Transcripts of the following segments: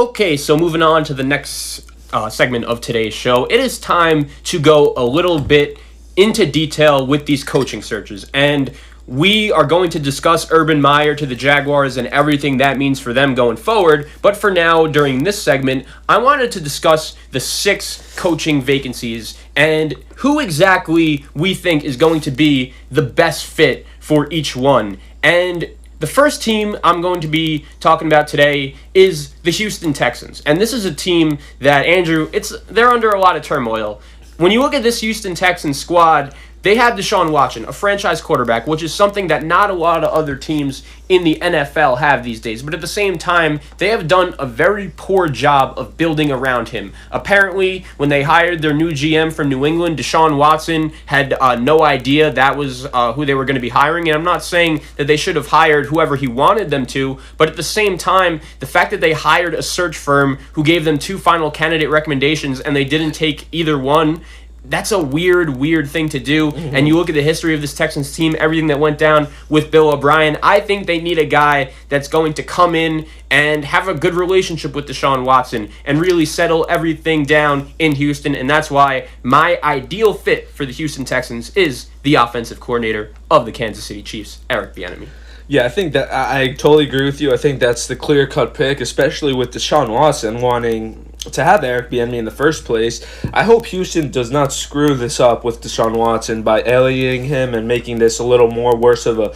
Okay, so moving on to the next segment of today's show, it is time to go a little bit into detail with these coaching searches. And we are going to discuss Urban Meyer to the Jaguars and everything that means for them going forward. But for now, during this segment, I wanted to discuss the 6 coaching vacancies and who exactly we think is going to be the best fit for each one. And the first team I'm going to be talking about today is the Houston Texans. And this is a team that, Andrew, they're under a lot of turmoil. When you look at this Houston Texans squad, they have Deshaun Watson, a franchise quarterback, which is something that not a lot of other teams in the NFL have these days. But at the same time, they have done a very poor job of building around him. Apparently, when they hired their new GM from New England, Deshaun Watson had no idea that was who they were going to be hiring. And I'm not saying that they should have hired whoever he wanted them to, but at the same time, the fact that they hired a search firm who gave them 2 final candidate recommendations and they didn't take either one, that's a weird thing to do. Mm-hmm. And you look at the history of this Texans team, everything that went down with Bill O'Brien, I think they need a guy that's going to come in and have a good relationship with Deshaun Watson and really settle everything down in Houston. And that's why my ideal fit for the Houston Texans is the offensive coordinator of the Kansas City Chiefs, Eric Bieniemy. Yeah, I think that I totally agree with you. I think that's the clear-cut pick, especially with Deshaun Watson wanting to have Eric Bieniemy in the first place. I hope Houston does not screw this up with Deshaun Watson by alienating him and making this a little more worse of a,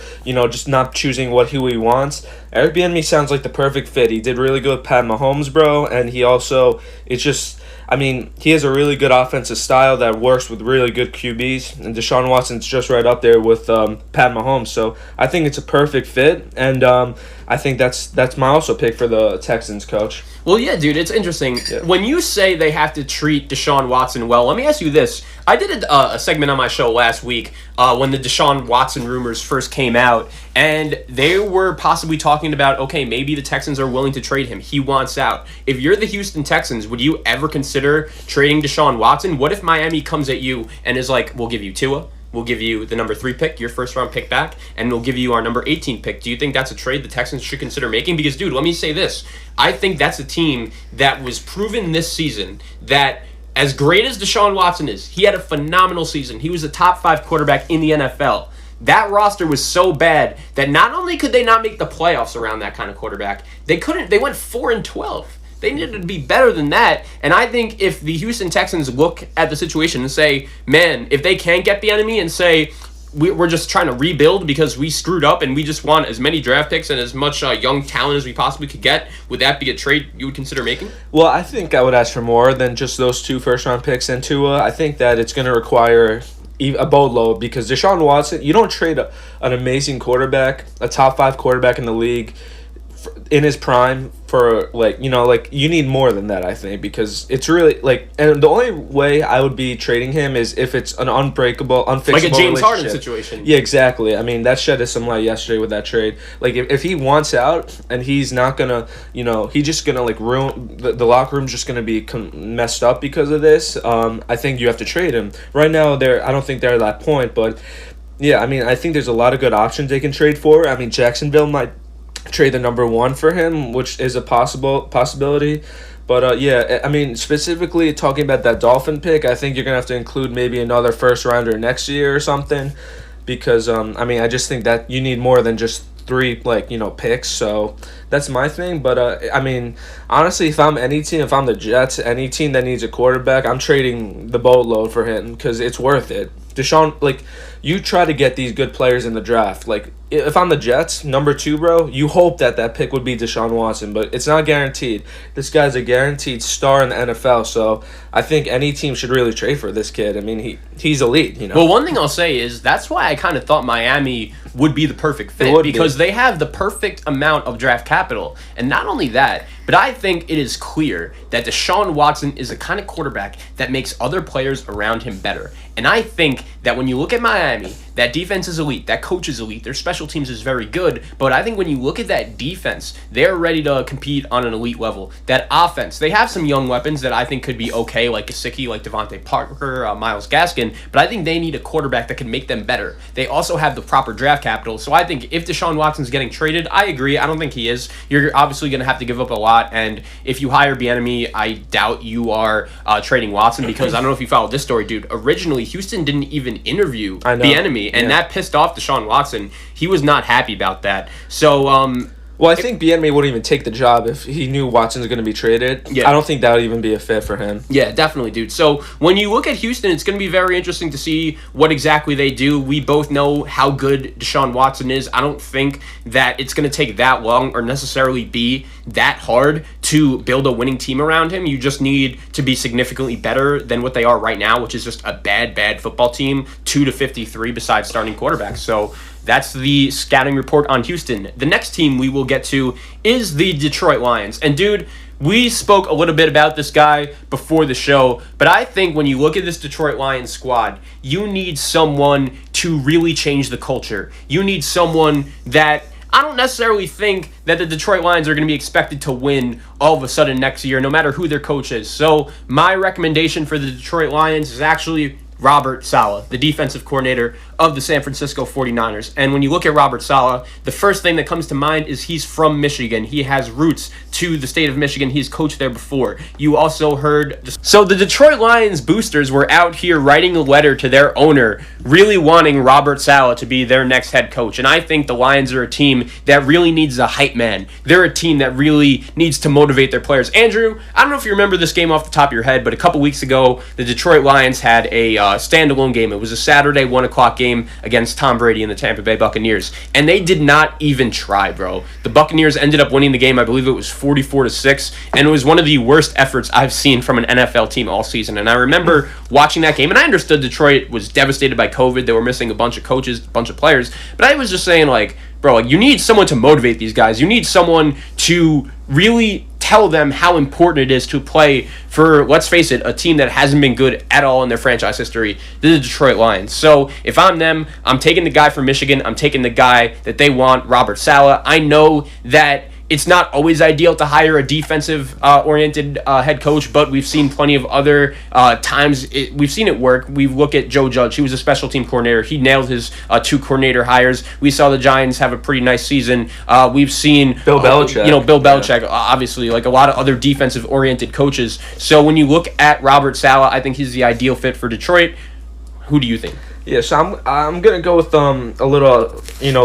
just not choosing who he wants. Eric Bieniemy sounds like the perfect fit. He did really good with Pat Mahomes, bro, and he also, he has a really good offensive style that works with really good QBs, and Deshaun Watson's just right up there with Pat Mahomes. So I think it's a perfect fit, and I think that's my also pick for the Texans, coach. Well, yeah, dude, it's interesting. Yeah. When you say they have to treat Deshaun Watson well, let me ask you this. I did a segment on my show last week when the Deshaun Watson rumors first came out, and they were possibly talking about, okay, maybe the Texans are willing to trade him. He wants out. If you're the Houston Texans, would you ever consider trading Deshaun Watson? What if Miami comes at you and is like, we'll give you Tua, we'll give you the number 3 pick, your first-round pick back, and we'll give you our number 18 pick. Do you think that's a trade the Texans should consider making? Because, dude, let me say this. I think that's a team that was proven this season that as great as Deshaun Watson is, he had a phenomenal season. He was a top 5 quarterback in the NFL. That roster was so bad that not only could they not make the playoffs around that kind of quarterback, they went 4-12. They needed to be better than that. And I think if the Houston Texans look at the situation and say, man, if they can't get Bieniemy and say, we're just trying to rebuild because we screwed up and we just want as many draft picks and as much young talent as we possibly could get, would that be a trade you would consider making? Well, I think I would ask for more than just those 2 first-round picks and Tua. I think that it's going to require a boatload because Deshaun Watson, you don't trade an amazing quarterback, a top 5 quarterback in the league, in his prime for you need more than that, I think, because it's really and the only way I would be trading him is if it's an unbreakable, unfixable like a James Harden situation. Yeah, exactly. I mean, that shed some light yesterday with that trade. Like if he wants out and he's not gonna, he's just gonna ruin the locker room's just gonna be messed up because of this. I think you have to trade him right now. I don't think they're at that point, but yeah, I mean, I think there's a lot of good options they can trade for. I mean, Jacksonville might trade the number 1 for him, which is a possibility. But yeah, I mean, specifically talking about that Dolphin pick, I think you're gonna have to include maybe another first rounder next year or something, because I just think that you need more than just 3 picks. So that's my thing. But I mean, honestly, if I'm the Jets, any team that needs a quarterback, I'm trading the boatload for him because it's worth it. Deshaun, you try to get these good players in the draft. If I'm the Jets, number 2, bro, you hope that pick would be Deshaun Watson, but it's not guaranteed. This guy's a guaranteed star in the NFL, so I think any team should really trade for this kid. I mean, he's elite, Well, one thing I'll say is that's why I kind of thought Miami would be the perfect fit because they have the perfect amount of draft capital. And not only that, but I think it is clear that Deshaun Watson is the kind of quarterback that makes other players around him better. And I think that when you look at Miami, that defense is elite, that coach is elite, their special special teams is very good, but I think when you look at that defense, they're ready to compete on an elite level. That offense, they have some young weapons that I think could be okay, like Gesicki, like Devontae Parker, Myles Gaskin, but I think they need a quarterback that can make them better. They also have the proper draft capital, so I think if Deshaun Watson's getting traded, I agree. I don't think he is. You're obviously going to have to give up a lot, and if you hire Bieniemy, I doubt you are trading Watson, because I don't know if you followed this story, dude. Originally, Houston didn't even interview Bieniemy, and that pissed off Deshaun Watson. He was not happy about that. So, well, I think Bieniemy wouldn't even take the job if he knew Watson's going to be traded. Yeah. I don't think that would even be a fit for him. Yeah, definitely, dude. So when you look at Houston, it's going to be very interesting to see what exactly they do. We both know how good Deshaun Watson is. I don't think that it's going to take that long or necessarily be that hard to build a winning team around him. You just need to be significantly better than what they are right now, which is just a bad football team, 2-53 besides starting quarterbacks. So that's the scouting report on Houston. The next team we will get to is the Detroit Lions. And dude, we spoke a little bit about this guy before the show, but I think when you look at this Detroit Lions squad, you need someone to really change the culture. You need someone that, I don't necessarily think that the Detroit Lions are going to be expected to win all of a sudden next year, no matter who their coach is. So my recommendation for the Detroit Lions is actually Robert Saleh, the defensive coordinator of the San Francisco 49ers. And when you look at Robert Saleh, the first thing that comes to mind is he's from Michigan. He has roots to the state of Michigan. He's coached there before. You also heard... So the Detroit Lions boosters were out here writing a letter to their owner, really wanting Robert Saleh to be their next head coach. And I think the Lions are a team that really needs a hype man. They're a team that really needs to motivate their players. Andrew, I don't know if you remember this game off the top of your head, but a couple weeks ago, the Detroit Lions had a standalone game. It was a Saturday 1 o'clock game against Tom Brady and the Tampa Bay Buccaneers, and they did not even try, bro. The Buccaneers ended up winning the game. I believe it was 44-6, and it was one of the worst efforts I've seen from an NFL team all season. And I remember watching that game, and I understood Detroit was devastated by COVID. They were missing a bunch of coaches, a bunch of players, but I was just saying, like, bro, like, you need someone to motivate these guys. You need someone to really tell them how important it is to play for, let's face it, a team that hasn't been good at all in their franchise history, the Detroit Lions. So if I'm them, I'm taking the guy from Michigan. I'm taking the guy that they want, Robert Saleh. I know that it's not always ideal to hire a defensive-oriented head coach, but we've seen plenty of other times. We've seen it work. We look at Joe Judge. He was a special team coordinator. He nailed his 2 coordinator hires. We saw the Giants have a pretty nice season. We've seen Bill Belichick. Bill Belichick, obviously, like a lot of other defensive-oriented coaches. So when you look at Robert Saleh, I think he's the ideal fit for Detroit. Who do you think? Yeah, so I'm gonna go with a little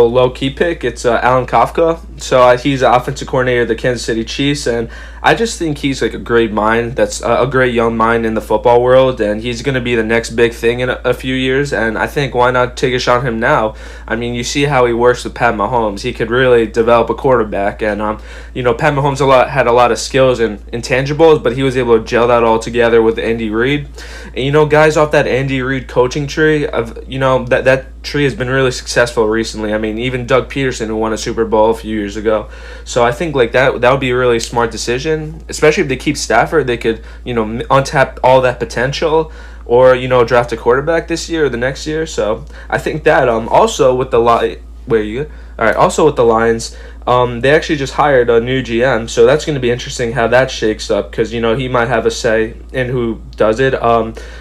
low key pick. It's Alan Kafka. So he's the offensive coordinator of the Kansas City Chiefs, and I just think he's like a great mind. That's a great young mind in the football world, and he's gonna be the next big thing in a few years. And I think why not take a shot on him now? I mean, you see how he works with Pat Mahomes. He could really develop a quarterback, and Pat Mahomes had a lot of skills and intangibles, but he was able to gel that all together with Andy Reid. And guys off that Andy Reid coaching tree of that tree has been really successful recently. I mean, even Doug Peterson, who won a Super Bowl a few years ago. So I think like that would be a really smart decision, especially if they keep Stafford. They could untap all that potential, or draft a quarterback this year or the next year. So I think that also with the Also with the Lions, they actually just hired a new GM, so that's going to be interesting how that shakes up, because he might have a say in who does it.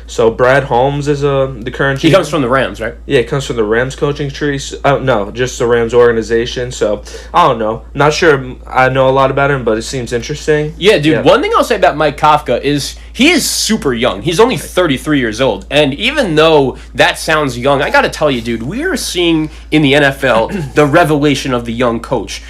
So Brad Holmes is the current GM. He comes from the Rams, right? Yeah, he comes from the Rams coaching tree. No, just the Rams organization. So I don't know. Not sure I know a lot about him, but it seems interesting. Yeah, dude. Yeah. One thing I'll say about Mike Kafka is he is super young. He's only 33 years old, and even though that sounds young, I got to tell you, dude, we are seeing in the NFL the revelation of the young coach.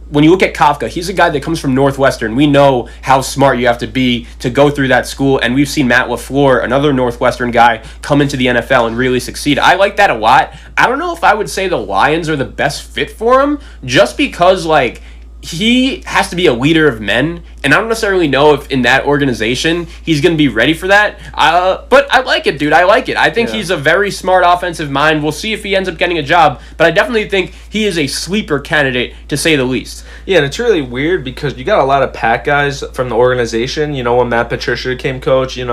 When you look at Kafka, he's a guy that comes from Northwestern. We know how smart you have to be to go through that school, and we've seen Matt LaFleur, another Northwestern guy, come into the NFL and really succeed. I like that a lot. I don't know if I would say the Lions are the best fit for him, just because, like, he has to be a leader of men, and I don't necessarily know if in that organization he's going to be ready for that. But I like it, dude. I like it. I think he's a very smart offensive mind. We'll see if he ends up getting a job, but I definitely think he is a sleeper candidate, to say the least. Yeah, and it's really weird because you got a lot of Pack guys from the organization. When Matt Patricia became coach, you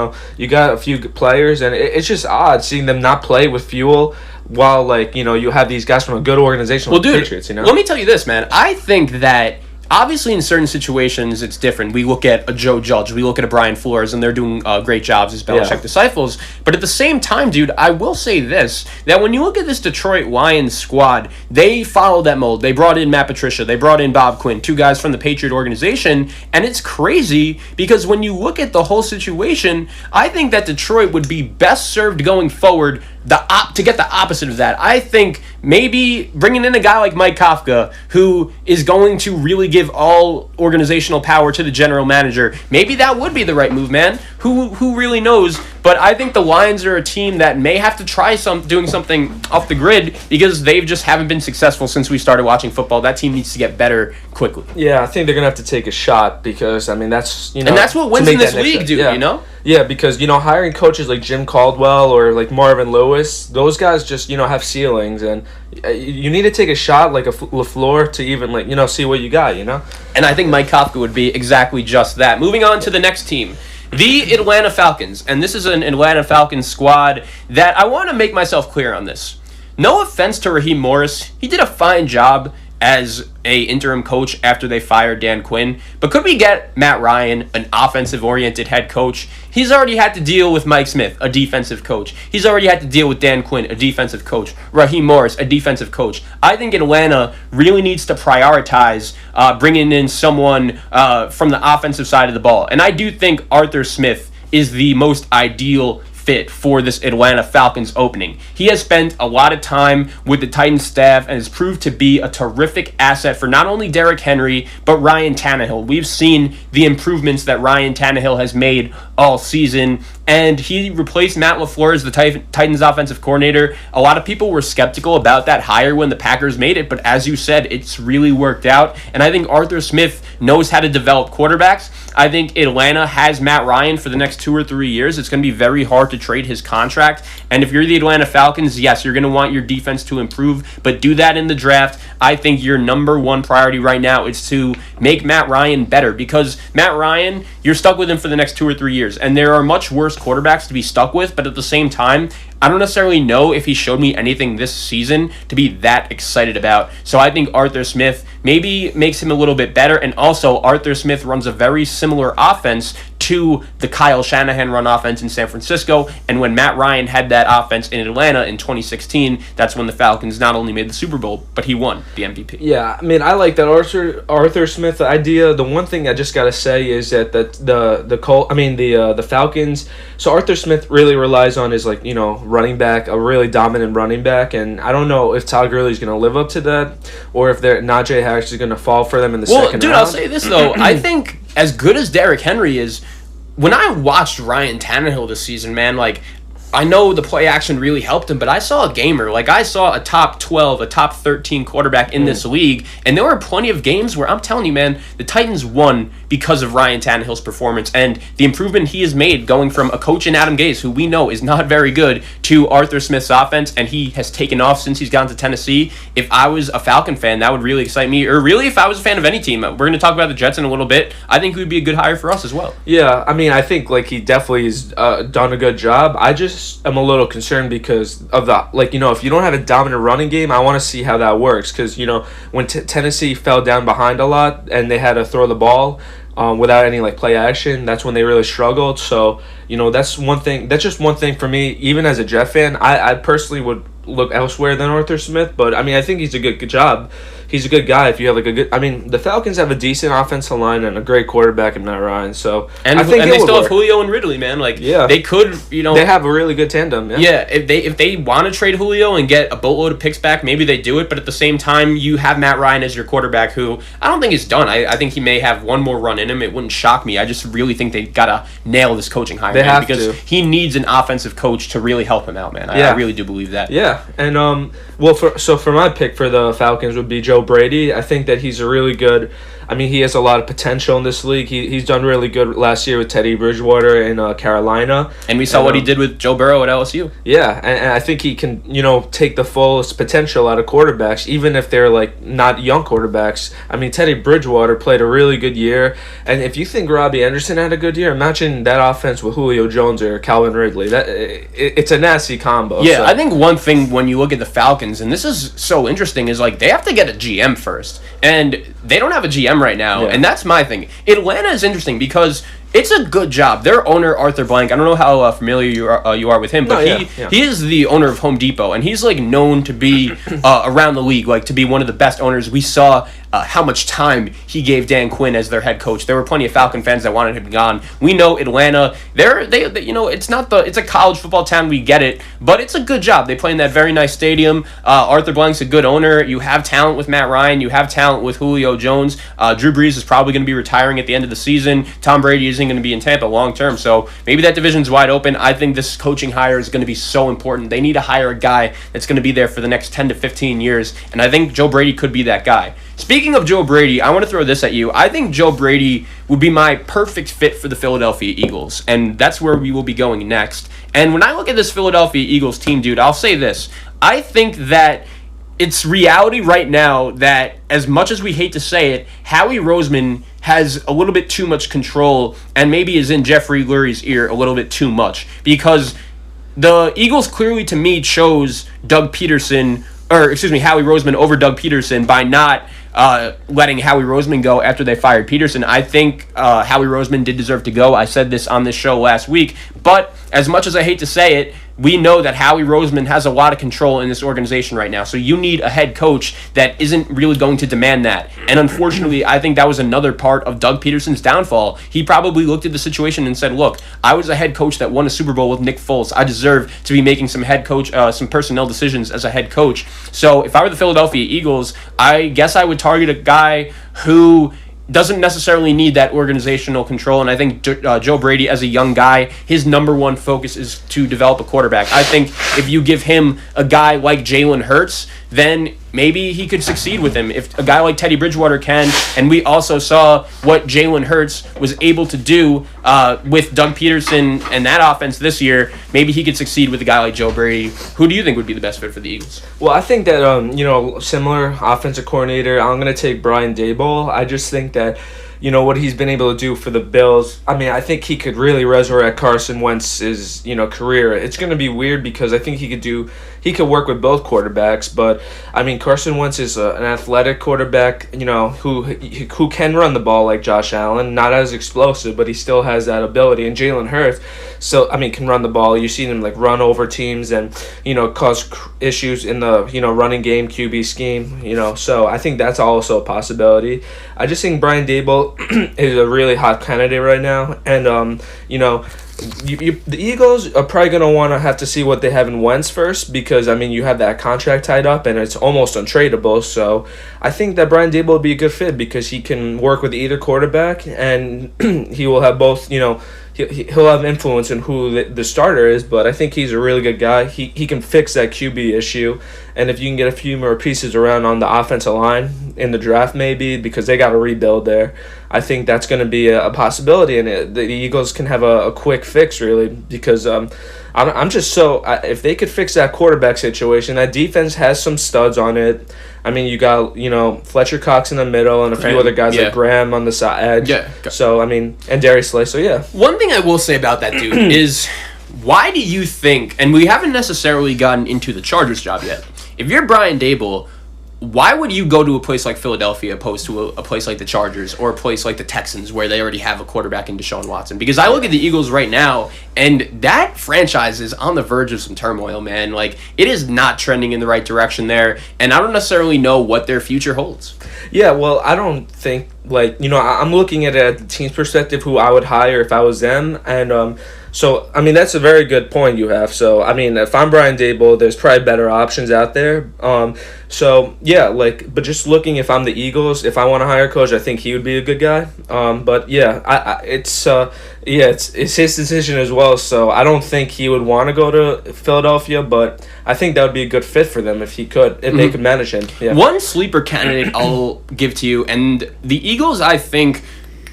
got a few players, and it's just odd seeing them not play with fuel while like you have these guys from a good organization like the Patriots. Let me tell you this, man. I think that obviously in certain situations it's different. We look at a Joe Judge, we look at a Brian Flores, and they're doing great jobs as Belichick disciples. But at the same time, dude, I will say this, that when you look at this Detroit Lions squad, they follow that mold. They brought in Matt Patricia, they brought in Bob Quinn, two guys from the Patriot organization, and it's crazy because when you look at the whole situation, I think that Detroit would be best served going forward to get the opposite of that. I think maybe bringing in a guy like Mike Kafka, who is going to really give all organizational power to the general manager, maybe that would be the right move, man. Who really knows? But I think the Lions are a team that may have to try doing something off the grid because they just haven't been successful since we started watching football. That team needs to get better quickly. Yeah, I think they're gonna have to take a shot because that's and that's what wins in this league, dude. Yeah. Yeah, because hiring coaches like Jim Caldwell or like Marvin Lewis, those guys just have ceilings, and you need to take a shot like a LaFleur to even see what you got. And I think Mike Kafka would be exactly just that. Moving on to the next team. The Atlanta Falcons, and this is an Atlanta Falcons squad that I want to make myself clear on this. No offense to Raheem Morris, he did a fine job as a interim coach after they fired Dan Quinn, but could we get Matt Ryan, an offensive-oriented head coach? He's already had to deal with Mike Smith, a defensive coach. He's already had to deal with Dan Quinn, a defensive coach. Raheem Morris, a defensive coach. I think Atlanta really needs to prioritize bringing in someone from the offensive side of the ball, and I do think Arthur Smith is the most ideal fit for this Atlanta Falcons opening. He has spent a lot of time with the Titans staff and has proved to be a terrific asset for not only Derrick Henry, but Ryan Tannehill. We've seen the improvements that Ryan Tannehill has made all season, and he replaced Matt LaFleur as the Titans offensive coordinator. A lot of people were skeptical about that hire when the Packers made it, but as you said, it's really worked out, and I think Arthur Smith knows how to develop quarterbacks. I think Atlanta has Matt Ryan for the next 2 or 3 years. It's going to be very hard to trade his contract. And if you're the Atlanta Falcons, yes, you're going to want your defense to improve, but do that in the draft. I think your number one priority right now is to make Matt Ryan better, because Matt Ryan, you're stuck with him for the next 2 or 3 years. And there are much worse quarterbacks to be stuck with, but at the same time, I don't necessarily know if he showed me anything this season to be that excited about. So I think Arthur Smith maybe makes him a little bit better. And also, Arthur Smith runs a very similar offense to the Kyle Shanahan run offense in San Francisco. And when Matt Ryan had that offense in Atlanta in 2016, that's when the Falcons not only made the Super Bowl, but he won the MVP. Yeah, I mean, I like that Arthur Smith idea. The one thing I just got to say is that the Falcons, so Arthur Smith really relies on his running back, a really dominant running back, and I don't know if Todd Gurley's going to live up to that, or if Najee Harris is going to fall for them in the second round. Dude, I'll say this though. I think as good as Derrick Henry is, when I watched Ryan Tannehill this season, man, I know the play action really helped him, but I saw a gamer. I saw a top 12, a top 13 quarterback in this league, and there were plenty of games where I'm telling you, man, the Titans won because of Ryan Tannehill's performance and the improvement he has made going from a coach in Adam Gase, who we know is not very good, to Arthur Smith's offense, and he has taken off since he's gone to Tennessee. If I was a Falcon fan, that would really excite me, or really if I was a fan of any team. We're going to talk about the Jets in a little bit. I think he would be a good hire for us as well. Yeah, I mean, I think he definitely has done a good job. I'm a little concerned because of the if you don't have a dominant running game, I want to see how that works, because when Tennessee fell down behind a lot and they had to throw the ball without any play action, that's when they really struggled. So that's one thing. That's just one thing for me. Even as a Jet fan, I personally would look elsewhere than Arthur Smith, but I mean, I think he's a good job. He's a good guy. If you have a good, I mean, the Falcons have a decent offensive line and a great quarterback in Matt Ryan. So I think they still have Julio and Ridley, man. They could, they have a really good tandem. Yeah, if they want to trade Julio and get a boatload of picks back, maybe they do it. But at the same time, you have Matt Ryan as your quarterback, who I don't think is done. I think he may have one more run in him. It wouldn't shock me. I just really think they gotta nail this coaching hire, because he needs an offensive coach to really help him out, man. I really do believe that. Yeah, and for my pick for the Falcons would be Joe Brady. I think that he's a really good. I mean, he has a lot of potential in this league. He's done really good last year with Teddy Bridgewater in Carolina. And we saw what he did with Joe Burrow at LSU. Yeah, and I think he can, take the fullest potential out of quarterbacks, even if they're, not young quarterbacks. I mean, Teddy Bridgewater played a really good year. And if you think Robbie Anderson had a good year, imagine that offense with Julio Jones or Calvin Ridley. It's a nasty combo. Yeah, so. I think one thing when you look at the Falcons, and this is so interesting, is they have to get a GM first. And they don't have a GM right now, and that's my thing. Atlanta is interesting because it's a good job. Their owner, Arthur Blank, I don't know how familiar you are with him, but he is the owner of Home Depot, and he's known to be around the league, to be one of the best owners. We saw how much time he gave Dan Quinn as their head coach. There were plenty of Falcon fans that wanted him gone. We know Atlanta. They it's a college football town. We get it, but it's a good job. They play in that very nice stadium. Arthur Blank's a good owner. You have talent with Matt Ryan. You have talent with Julio Jones. Drew Brees is probably going to be retiring at the end of the season. Tom Brady isn't going to be in Tampa long term, so maybe that division's wide open. I think this coaching hire is going to be so important. They need to hire a guy that's going to be there for the next 10 to 15 years, and I think Joe Brady could be that guy. Speaking of Joe Brady, I want to throw this at you. I think Joe Brady would be my perfect fit for the Philadelphia Eagles, and that's where we will be going next. And when I look at this Philadelphia Eagles team, dude, I'll say this. I think that it's reality right now that, as much as we hate to say it, Howie Roseman has a little bit too much control and maybe is in Jeffrey Lurie's ear a little bit too much, because the Eagles clearly, to me, chose Howie Roseman over Doug Peterson by not letting Howie Roseman go after they fired Peterson. I think Howie Roseman did deserve to go. I said this on this show last week, but as much as I hate to say it, we know that Howie Roseman has a lot of control in this organization right now. So you need a head coach that isn't really going to demand that. And unfortunately, I think that was another part of Doug Peterson's downfall. He probably looked at the situation and said, look, I was a head coach that won a Super Bowl with Nick Foles. I deserve to be making some personnel decisions as a head coach. So if I were the Philadelphia Eagles, I guess I would target a guy who doesn't necessarily need that organizational control, and I think Joe Brady, as a young guy, his number one focus is to develop a quarterback. I think if you give him a guy like Jalen Hurts, then maybe he could succeed with him. If a guy like Teddy Bridgewater can, and we also saw what Jalen Hurts was able to do with Doug Peterson and that offense this year, maybe he could succeed with a guy like Joe Brady. Who do you think would be the best fit for the Eagles? Well, I think that, similar offensive coordinator, I'm going to take Brian Daboll. I just think that, what he's been able to do for the Bills. I mean, I think he could really resurrect Carson Wentz's, career. It's going to be weird because I think he could work with both quarterbacks, but I mean, Carson Wentz is an athletic quarterback, who can run the ball like Josh Allen, not as explosive, but he still has that ability. And Jalen Hurts, can run the ball. You've seen him run over teams and, cause issues in the, running game, QB scheme, so I think that's also a possibility. I just think Brian Daboll is a really hot candidate right now, and the Eagles are probably going to want to have to see what they have in Wentz first, because you have that contract tied up and it's almost untradeable. So I think that Brian Daboll would be a good fit because he can work with either quarterback, and he will have both. He'll have influence in who the starter is, but I think he's a really good guy. He can fix that QB issue, and if you can get a few more pieces around on the offensive line in the draft, maybe, because they got to rebuild there, I think that's going to be a possibility, and the Eagles can have a quick fix, really, because I'm just so if they could fix that quarterback situation, that defense has some studs on it. I mean, you got, Fletcher Cox in the middle and a few other guys like Graham on the side edge. Yeah. So, and Darius Slay. So, yeah. One thing I will say about that, dude, is why do you think, and we haven't necessarily gotten into the Chargers job yet, if you're Brian Daboll, why would you go to a place like Philadelphia opposed to a place like the Chargers or a place like the Texans where they already have a quarterback in Deshaun Watson? Because I look at the Eagles right now, and that franchise is on the verge of some turmoil, man. It is not trending in the right direction there, and I don't necessarily know what their future holds. Yeah, well, I don't think, I'm looking at it at the team's perspective, who I would hire if I was them, and so, that's a very good point you have. So, if I'm Brian Daboll, there's probably better options out there. So, yeah, but just looking, if I'm the Eagles, if I want to hire a coach, I think he would be a good guy. But, yeah, it's his decision as well. So, I don't think he would want to go to Philadelphia, but I think that would be a good fit for them if they could manage him. Yeah. One sleeper candidate I'll give to you, and the Eagles, I think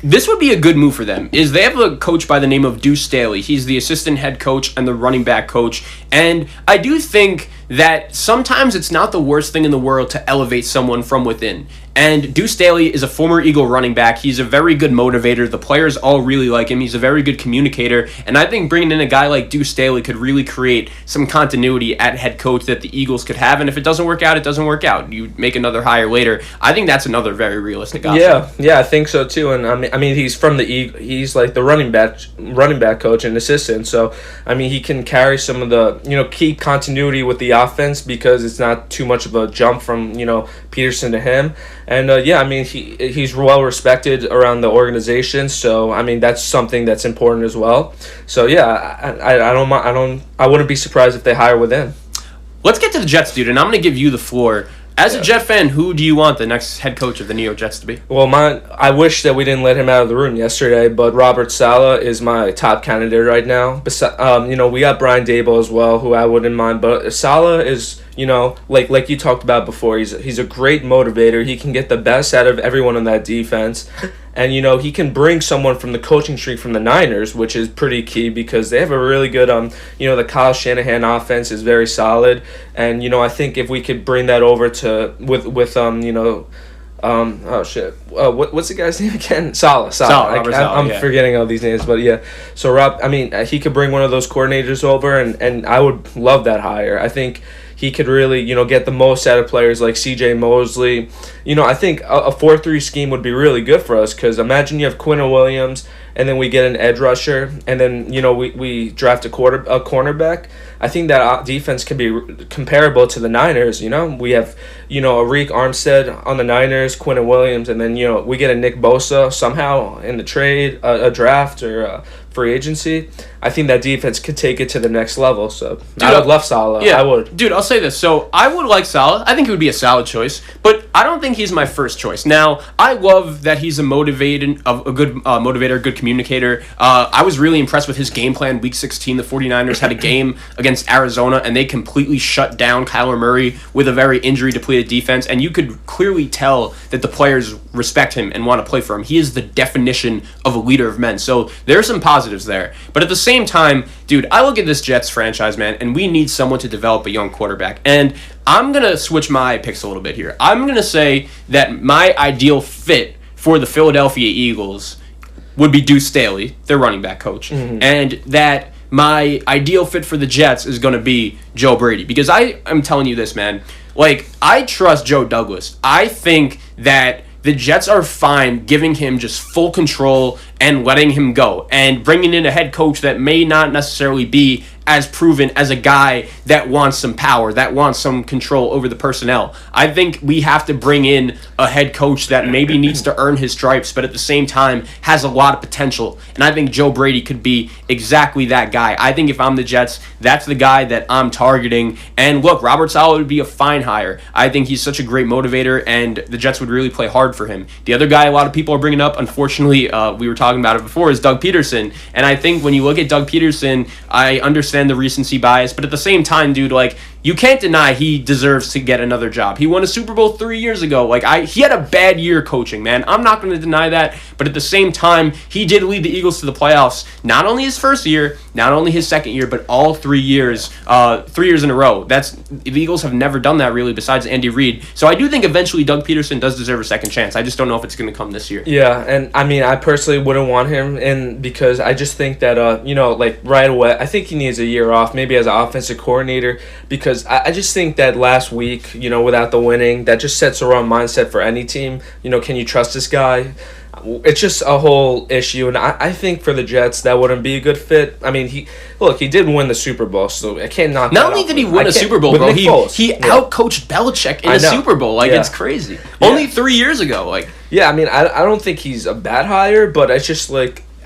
this would be a good move for them. Is they have a coach by the name of Deuce Staley. He's the assistant head coach and the running back coach. And I do think that sometimes it's not the worst thing in the world to elevate someone from within. And Deuce Staley is a former Eagle running back. He's a very good motivator. The players all really like him. He's a very good communicator. And I think bringing in a guy like Deuce Staley could really create some continuity at head coach that the Eagles could have. And if it doesn't work out, it doesn't work out. You make another hire later. I think that's another very realistic option. Yeah, I think so too. And I mean, he's from the Eagle. He's like the running back coach and assistant. So I mean, he can carry some of the keep continuity with the offense because it's not too much of a jump from Peterson to him. And I mean, he's well respected around the organization. So I mean, that's something that's important as well. So yeah, I wouldn't be surprised if they hire within. Let's get to the Jets, dude, and I'm going to give you the floor. As a Jet fan, who do you want the next head coach of the New York Jets to be? Well, I wish that we didn't let him out of the room yesterday, but Robert Saleh is my top candidate right now. We got Brian Daboll as well, who I wouldn't mind, but Saleh is, like you talked about before, he's a great motivator. He can get the best out of everyone on that defense. And, he can bring someone from the coaching tree from the Niners, which is pretty key because they have a really good, the Kyle Shanahan offense is very solid. And, I think if we could bring that over to, what's the guy's name again? Saleh. I'm forgetting all these names, but yeah. So, Rob, he could bring one of those coordinators over, and I would love that hire. I think he could really, get the most out of players like C.J. Mosley. I think a 4-3 scheme would be really good for us because imagine you have Quinnen Williams and then we get an edge rusher and then, we draft a cornerback. I think that defense can be comparable to the Niners, We have, Arik Armstead on the Niners, Quinnen Williams, and then, we get a Nick Bosa somehow in the trade, a draft or free agency. I think that defense could take it to the next level. So dude, I would love Saleh. Yeah, I would. Dude, I'll say this. So I would like Saleh. I think he would be a solid choice, but I don't think he's my first choice. Now, I love that he's a good motivator, good communicator. I was really impressed with his game plan. Week 16, the 49ers had a game against Arizona, and they completely shut down Kyler Murray with a very injury-depleted defense, and you could clearly tell that the players respect him and want to play for him. He is the definition of a leader of men. So there are some positives there. But at the same time, dude, I look at this Jets franchise, man, and we need someone to develop a young quarterback. And I'm going to switch my picks a little bit here. I'm going to say that my ideal fit for the Philadelphia Eagles would be Deuce Staley, their running back coach. Mm-hmm. And that my ideal fit for the Jets is going to be Joe Brady. Because I am telling you this, man. I trust Joe Douglas. I think that the Jets are fine giving him just full control and letting him go and bringing in a head coach that may not necessarily be as proven as a guy that wants some power, that wants some control over the personnel. I think we have to bring in a head coach that maybe needs to earn his stripes, but at the same time has a lot of potential. And I think Joe Brady could be exactly that guy. I think if I'm the Jets, that's the guy that I'm targeting. And look, Robert Saleh would be a fine hire. I think he's such a great motivator, and the Jets would really play hard for him. The other guy a lot of people are bringing up, unfortunately, we were talking about it before, is Doug Peterson. And I think when you look at Doug Peterson, I understand the recency bias, but at the same time, dude, you can't deny he deserves to get another job. He won a Super Bowl 3 years ago. He had a bad year coaching, man. I'm not going to deny that, but at the same time, he did lead the Eagles to the playoffs. Not only his first year, not only his second year, but all 3 years, 3 years in a row. The Eagles have never done that really, besides Andy Reid. So I do think eventually Doug Peterson does deserve a second chance. I just don't know if it's going to come this year. Yeah, and I personally wouldn't want him in because I just think that right away, I think he needs a year off, maybe as an offensive coordinator, because I just think that last week, without the winning, that just sets the wrong mindset for any team. Can you trust this guy? It's just a whole issue, and I think for the Jets that wouldn't be a good fit. He did win the Super Bowl, so I can't knock. Not only did he win a Super Bowl, bro, he outcoached Belichick in a Super Bowl. It's crazy. Yeah. Only 3 years ago, Yeah, I don't think he's a bad hire, but it's just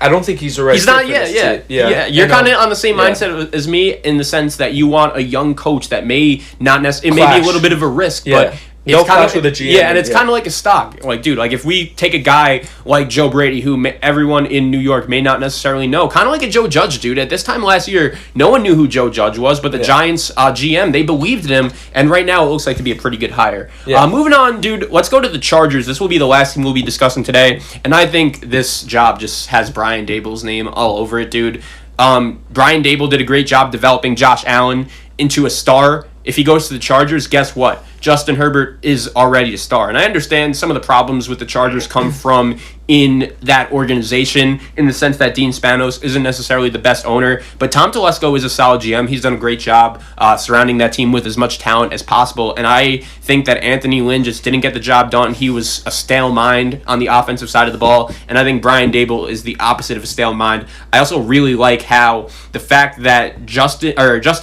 I don't think he's the right. He's not yet. Yeah. You're kind of on the same mindset as me in the sense that you want a young coach that may not necessarily. It may be a little bit of a risk, but No clash with the GM. Yeah, and it's kind of like a stock. Like, dude, like if we take a guy like Joe Brady, who everyone in New York may not necessarily know, kind of like a Joe Judge, dude. At this time last year, no one knew who Joe Judge was, but the Giants GM, they believed in him, and right now it looks like to be a pretty good hire. Yeah. Moving on, dude, let's go to the Chargers. This will be the last team we'll be discussing today, and I think this job just has Brian Daboll's name all over it, dude. Brian Daboll did a great job developing Josh Allen into a star. If he goes to the Chargers, guess what? Justin Herbert is already a star. And I understand some of the problems with the Chargers come from in that organization, in the sense that Dean Spanos isn't necessarily the best owner. But Tom Telesco is a solid GM. He's done a great job surrounding that team with as much talent as possible. And I think that Anthony Lynn just didn't get the job done. He was a stale mind on the offensive side of the ball. And I think Brian Daboll is the opposite of a stale mind. I also really like how the fact that Justin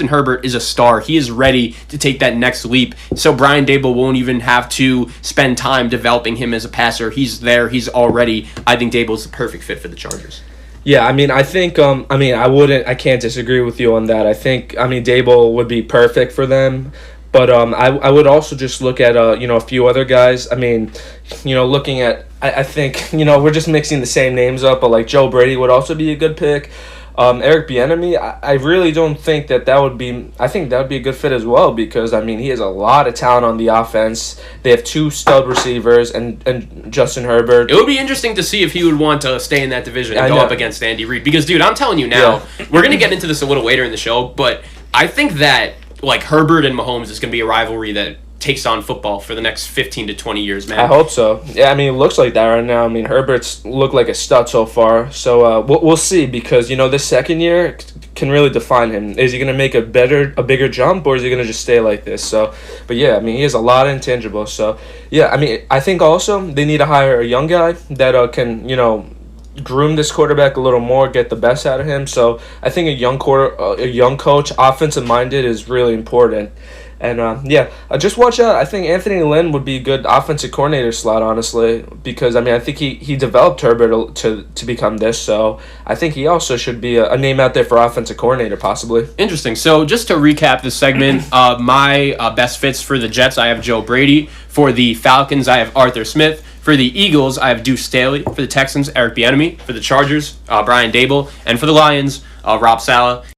Herbert is a star, he is ready to take that next leap. So Brian Daboll won't even have to spend time developing him as a passer. He's there. He's already. I think Daboll's the perfect fit for the Chargers. Yeah, I mean, I think, I can't disagree with you on that. I think, Daboll would be perfect for them. But I would also just look at, a few other guys. I mean, looking at, I think, we're just mixing the same names up, but like Joe Brady would also be a good pick. Eric Bieniemy, I really don't think that would be... I think that would be a good fit as well because, he has a lot of talent on the offense. They have two stud receivers and Justin Herbert. It would be interesting to see if he would want to stay in that division and go up against Andy Reid. Because, dude, I'm telling you now, we're going to get into this a little later in the show, but I think that, like, Herbert and Mahomes is going to be a rivalry that takes on football for the next 15 to 20 years, man. I hope so. Yeah, it looks like that right now. Herbert's looked like a stud so far. So we'll see because, this second year can really define him. Is he going to make a bigger jump or is he going to just stay like this? So, but yeah, he has a lot of intangibles. So, yeah, I think also they need to hire a young guy that can, groom this quarterback a little more, get the best out of him. So I think a young coach, offensive minded, is really important. And, just watch out. I think Anthony Lynn would be a good offensive coordinator slot, honestly, because, I think he developed Herbert to become this, so I think he also should be a name out there for offensive coordinator, possibly. Interesting. So, just to recap this segment, my best fits for the Jets, I have Joe Brady. For the Falcons, I have Arthur Smith. For the Eagles, I have Deuce Staley. For the Texans, Eric Bieniemy. For the Chargers, Brian Daboll. And for the Lions, Rob Saleh.